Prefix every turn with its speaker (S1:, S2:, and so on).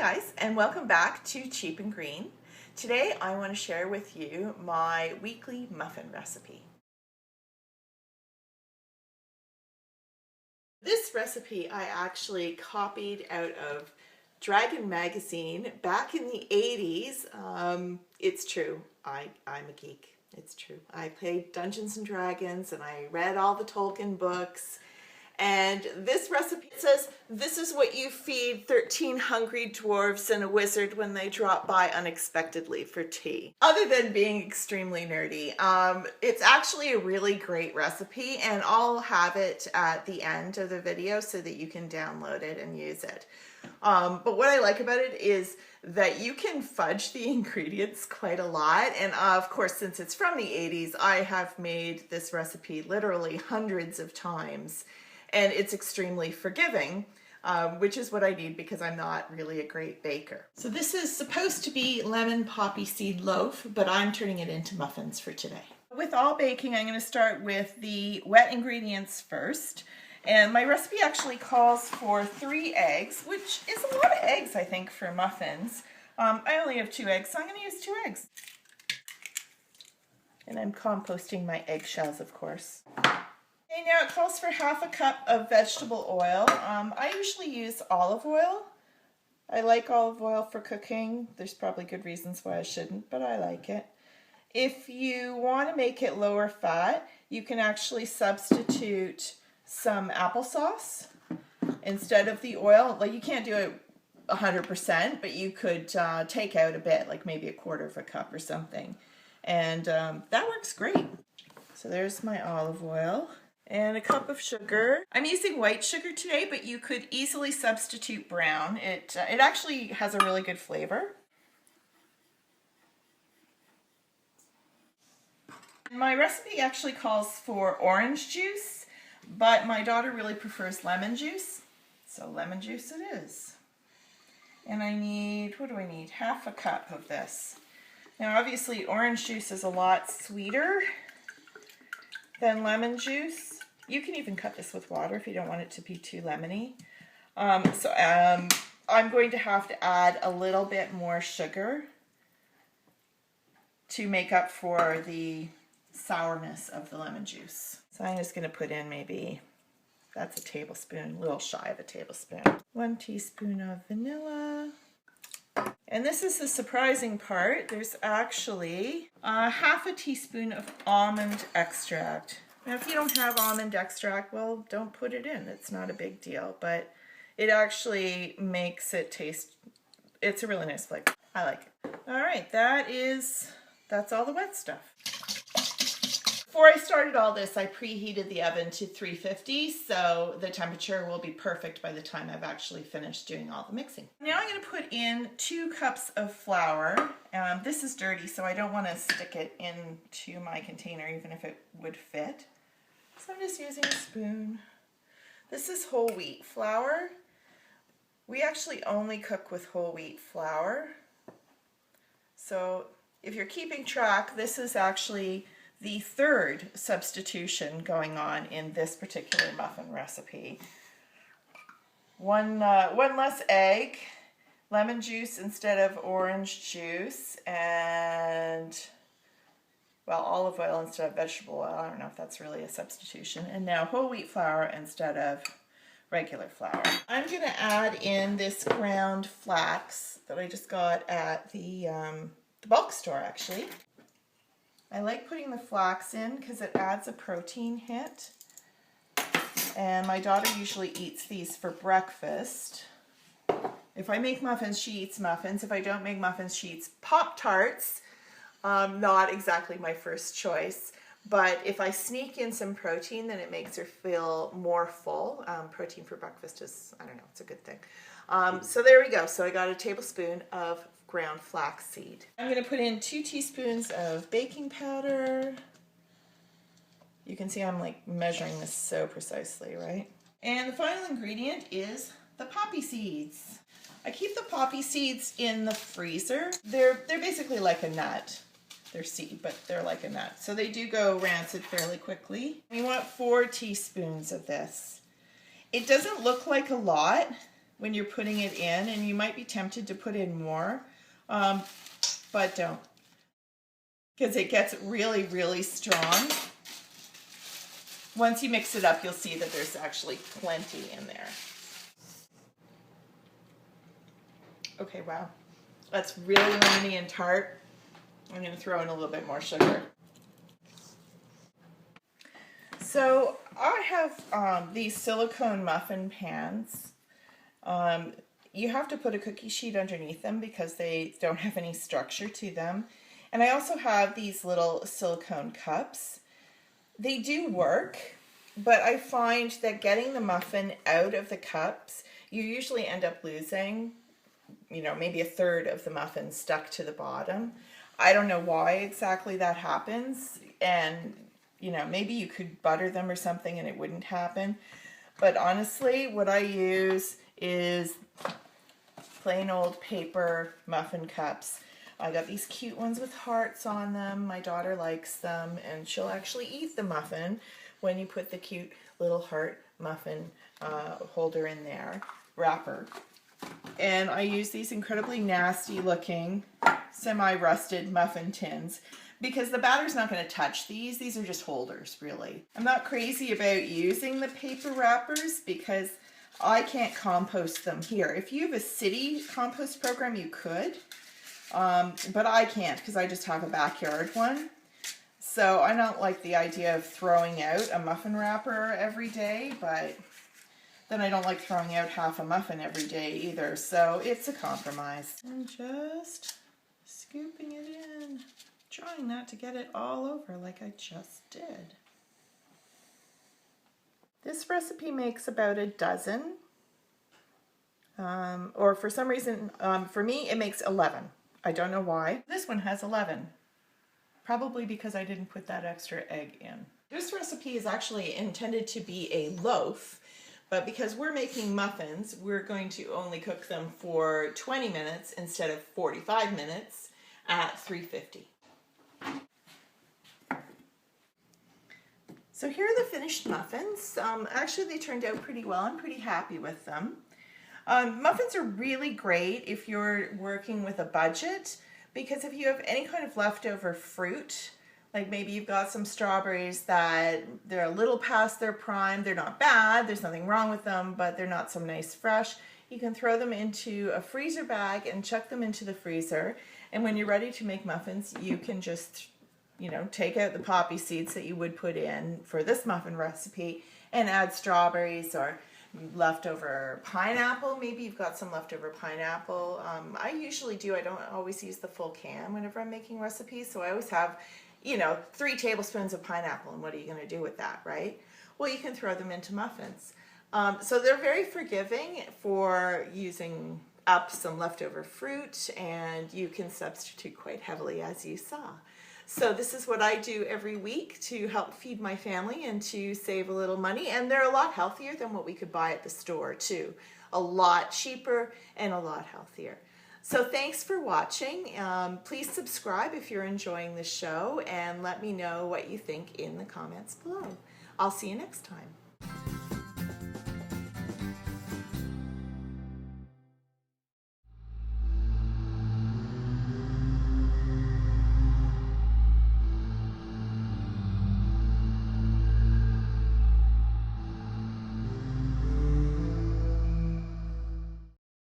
S1: guys, and welcome back to Cheap and Green. Today I want to share with you my weekly muffin recipe. This recipe I actually copied out of Dragon magazine back in the 80s. It's true, I'm a geek. It's true. I played Dungeons and Dragons and I read all the Tolkien books. And this recipe says, this is what you feed 13 hungry dwarves and a wizard when they drop by unexpectedly for tea. Other than being extremely nerdy, it's actually a really great recipe, and I'll have it at the end of the video so that you can download it and use it. But what I like about it is that you can fudge the ingredients quite a lot. And of course, since it's from the 80s, I have made this recipe literally hundreds of times. And it's extremely forgiving, which is what I need because I'm not really a great baker. So this is supposed to be lemon poppy seed loaf, but I'm turning it into muffins for today. With all baking, I'm going to start with the wet ingredients first. And my recipe actually calls for 3 eggs, which is a lot of eggs, I think, for muffins. I only have 2 eggs, so I'm going to use 2 eggs. And I'm composting my eggshells, of course. Okay, now it calls for ½ a cup of vegetable oil. I usually use olive oil. I like olive oil for cooking. There's probably good reasons why I shouldn't, but I like it. If you want to make it lower fat, you can actually substitute some applesauce instead of the oil. Like, you can't do it 100%, but you could take out a bit, like maybe ½ a cup or something. And that works great. So there's my olive oil. And a cup of sugar. I'm using white sugar today, but you could easily substitute brown. It actually has a really good flavor. My recipe actually calls for orange juice, but my daughter really prefers lemon juice, so lemon juice it is. And I need, what do I need? ½ a cup of this. Now obviously orange juice is a lot sweeter than lemon juice. You can even cut this with water if you don't want it to be too lemony. I'm going to have to add a little bit more sugar to make up for the sourness of the lemon juice. So I'm just going to put in maybe, that's a tablespoon, a little shy of a tablespoon. 1 teaspoon of vanilla. And this is the surprising part. There's actually ½ a teaspoon of almond extract. Now, if you don't have almond extract, well, don't put it in. It's not a big deal, but it actually makes it taste, it's a really nice flavor. I like it. All right, that's all the wet stuff. Before I started all this, I preheated the oven to 350, so the temperature will be perfect by the time I've actually finished doing all the mixing. Now I'm going to put in 2 cups of flour. This is dirty, so I don't want to stick it into my container, even if it would fit. So I'm just using a spoon. This is whole wheat flour. We actually only cook with whole wheat flour. So if you're keeping track, this is actually the 3rd substitution going on in this particular muffin recipe. One less egg, lemon juice instead of orange juice, and, well, olive oil instead of vegetable oil. I don't know if that's really a substitution. And now whole wheat flour instead of regular flour. I'm going to add in this ground flax that I just got at the bulk store, actually. I like putting the flax in because it adds a protein hit. And my daughter usually eats these for breakfast. If I make muffins, she eats muffins. If I don't make muffins, she eats Pop-Tarts. Not exactly my first choice. But if I sneak in some protein, then it makes her feel more full. Protein for breakfast is, I don't know, it's a good thing. So there we go. So I got a tablespoon of ground flaxseed. I'm going to put in 2 teaspoons of baking powder. You can see I'm like measuring this so precisely, right? And the final ingredient is the poppy seeds. I keep the poppy seeds in the freezer. They're basically like a nut. They're seed, but they're like a nut. So they do go rancid fairly quickly. We want 4 teaspoons of this. It doesn't look like a lot, when you're putting it in, and you might be tempted to put in more, but don't, because it gets really, really strong. Once you mix it up, you'll see that there's actually plenty in there. Okay, wow. That's really lemony and tart. I'm going to throw in a little bit more sugar. So I have these silicone muffin pans. You have to put a cookie sheet underneath them because they don't have any structure to them. And I also have these little silicone cups. They do work, but I find that getting the muffin out of the cups, you usually end up losing, you know, maybe a third of the muffin stuck to the bottom. I don't know why exactly that happens, and you know, maybe you could butter them or something and it wouldn't happen. But honestly, what I use is plain old paper muffin cups. I got these cute ones with hearts on them. My daughter likes them, and she'll actually eat the muffin when you put the cute little heart muffin holder in there, wrapper. And I use these incredibly nasty looking semi-rusted muffin tins because the batter's not going to touch these. These are just holders, really. I'm not crazy about using the paper wrappers because I can't compost them here. If you have a city compost program, you could, but I can't because I just have a backyard one. So I don't like the idea of throwing out a muffin wrapper every day, but then I don't like throwing out half a muffin every day either. So it's a compromise. I'm just scooping it in, trying not to get it all over like I just did. This recipe makes about a dozen, or for some reason, for me, it makes 11. I don't know why. This one has 11, probably because I didn't put that extra egg in. This recipe is actually intended to be a loaf, but because we're making muffins, we're going to only cook them for 20 minutes instead of 45 minutes at 350. So here are the finished muffins. Actually, they turned out pretty well. I'm pretty happy with them. Muffins are really great if you're working with a budget, because if you have any kind of leftover fruit, like maybe you've got some strawberries that they're a little past their prime, they're not bad, there's nothing wrong with them, but they're not so nice fresh, you can throw them into a freezer bag and chuck them into the freezer. And when you're ready to make muffins, you can just, you know, take out the poppy seeds that you would put in for this muffin recipe and add strawberries or leftover pineapple. Maybe you've got some leftover pineapple. I usually do. I don't always use the full can whenever I'm making recipes, so I always have, you know, 3 tablespoons of pineapple, and what are you going to do with that, right? Well, you can throw them into muffins. So they're very forgiving for using up some leftover fruit, and you can substitute quite heavily, as you saw. So this is what I do every week to help feed my family and to save a little money, and they're a lot healthier than what we could buy at the store too. A lot cheaper and a lot healthier. So thanks for watching. Please subscribe if you're enjoying the show, and let me know what you think in the comments below. I'll see you next time.